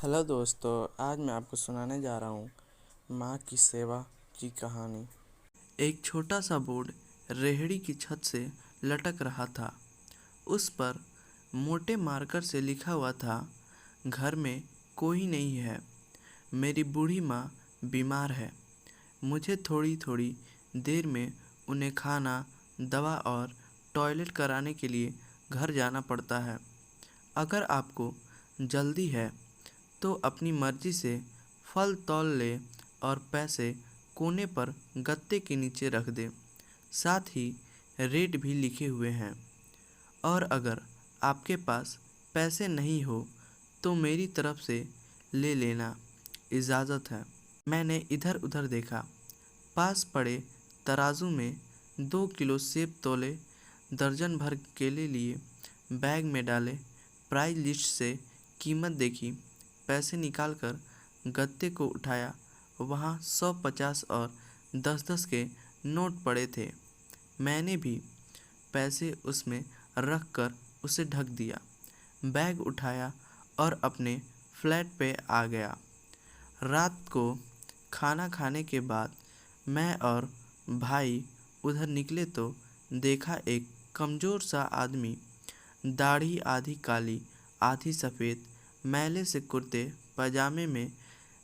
Hello दोस्तों, आज मैं आपको सुनाने जा रहा हूँ माँ की सेवा की कहानी। एक छोटा सा बोर्ड रेहड़ी की छत से लटक रहा था। उस पर मोटे मार्कर से लिखा हुआ था, घर में कोई नहीं है, मेरी बूढ़ी माँ बीमार है, मुझे थोड़ी थोड़ी देर में उन्हें खाना, दवा और टॉयलेट कराने के लिए घर जाना पड़ता है। अगर आपको जल्दी है तो अपनी मर्जी से फल तौल ले और पैसे कोने पर गत्ते के नीचे रख दे। साथ ही रेट भी लिखे हुए हैं। और अगर आपके पास पैसे नहीं हो तो मेरी तरफ से ले लेना, इजाज़त है। मैंने इधर उधर देखा। पास पड़े तराजू में 2 किलो सेब तोले, दर्जन भर केले लिए, बैग में डाले, प्राइस लिस्ट से कीमत देखी, पैसे निकालकर गत्ते को उठाया। वहाँ 100, 50 और 10-10 के नोट पड़े थे। मैंने भी पैसे उसमें रख कर उसे ढक दिया, बैग उठाया और अपने फ्लैट पे आ गया। रात को खाना खाने के बाद मैं और भाई उधर निकले तो देखा एक कमज़ोर सा आदमी, दाढ़ी आधी काली आधी सफ़ेद, मैले से कुर्ते पजामे में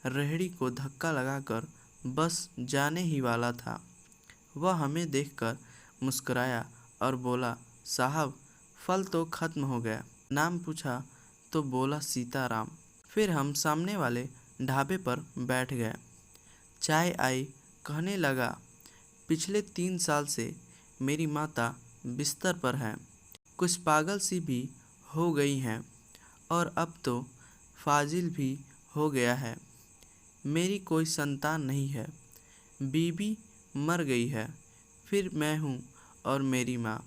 रेहड़ी को धक्का लगाकर बस जाने ही वाला था। वह हमें देखकर मुस्कुराया और बोला, साहब, फल तो ख़त्म हो गया। नाम पूछा तो बोला, सीताराम। फिर हम सामने वाले ढाबे पर बैठ गए। चाय आई। कहने लगा, पिछले 3 साल से मेरी माता बिस्तर पर हैं, कुछ पागल सी भी हो गई हैं और अब तो फाजिल भी हो गया है। मेरी कोई संतान नहीं है, बीबी मर गई है, फिर मैं हूँ और मेरी माँ।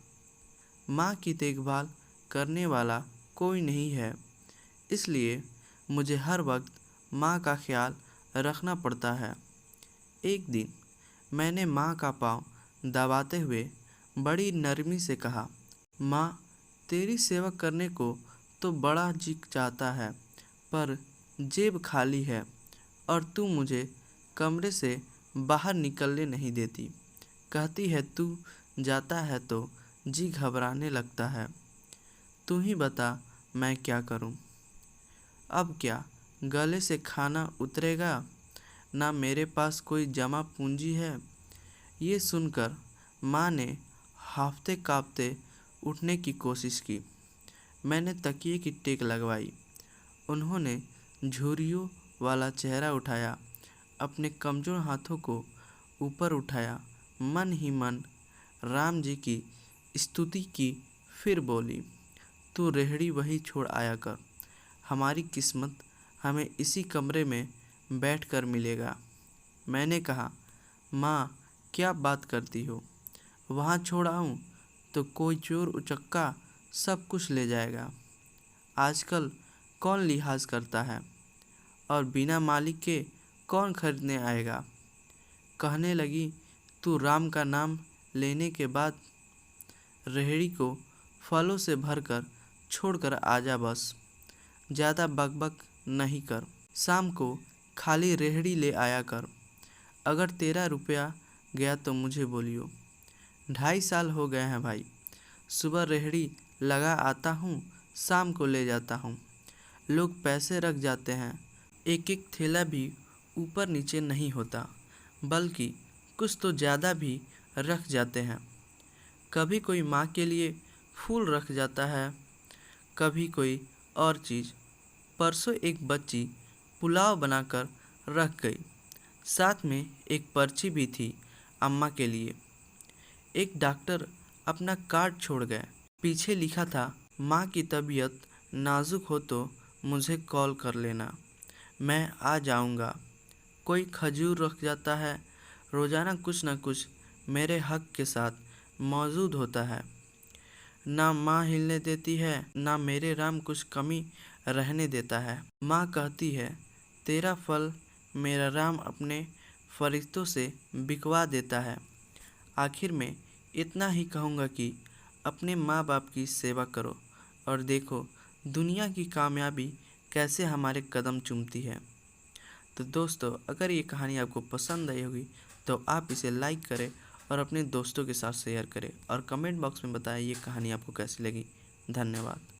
माँ की देखभाल करने वाला कोई नहीं है, इसलिए मुझे हर वक्त माँ का ख्याल रखना पड़ता है। एक दिन मैंने माँ का पाँव दबाते हुए बड़ी नरमी से कहा, माँ, तेरी सेवा करने को तो बड़ा जी चाहता है, पर जेब खाली है और तू मुझे कमरे से बाहर निकलने नहीं देती। कहती है तू जाता है तो जी घबराने लगता है। तू ही बता मैं क्या करूं? अब क्या गले से खाना उतरेगा? ना मेरे पास कोई जमा पूंजी है। ये सुनकर माँ ने हांफते कांपते उठने की कोशिश की। मैंने तकिए की टेक लगवाई। उन्होंने झुर्रियों वाला चेहरा उठाया, अपने कमज़ोर हाथों को ऊपर उठाया, मन ही मन राम जी की स्तुति की, फिर बोली, तू रेहड़ी वहीं छोड़ आया कर, हमारी किस्मत हमें इसी कमरे में बैठकर मिलेगा। मैंने कहा, माँ, क्या बात करती हो? वहाँ छोड़ आऊँ तो कोई चोर उचक्का सब कुछ ले जाएगा। आजकल कौन लिहाज करता है और बिना मालिक के कौन खरीदने आएगा? कहने लगी, तू राम का नाम लेने के बाद रेहड़ी को फलों से भरकर छोड़कर आजा, बस ज़्यादा बकबक नहीं कर। शाम को खाली रेहड़ी ले आया कर। अगर तेरा रुपया गया तो मुझे बोलियो। 2.5 साल हो गए हैं भाई, सुबह रेहड़ी लगा आता हूँ, शाम को ले जाता हूँ। लोग पैसे रख जाते हैं, एक एक थैला भी ऊपर नीचे नहीं होता, बल्कि कुछ तो ज़्यादा भी रख जाते हैं। कभी कोई माँ के लिए फूल रख जाता है, कभी कोई और चीज़। परसों एक बच्ची पुलाव बनाकर रख गई, साथ में एक पर्ची भी थी अम्मा के लिए। एक डॉक्टर अपना कार्ड छोड़ गए, पीछे लिखा था, माँ की तबीयत नाजुक हो तो मुझे कॉल कर लेना, मैं आ जाऊँगा। कोई खजूर रख जाता है, रोज़ाना कुछ न कुछ मेरे हक के साथ मौजूद होता है। ना माँ हिलने देती है, ना मेरे राम कुछ कमी रहने देता है। माँ कहती है, तेरा फल मेरा राम अपने फरिश्तों से बिकवा देता है। आखिर में इतना ही कहूँगा कि अपने माँ बाप की सेवा करो और देखो दुनिया की कामयाबी कैसे हमारे कदम चूमती है। तो दोस्तों, अगर ये कहानी आपको पसंद आई होगी तो आप इसे लाइक करें और अपने दोस्तों के साथ शेयर करें और कमेंट बॉक्स में बताएं ये कहानी आपको कैसी लगी। धन्यवाद।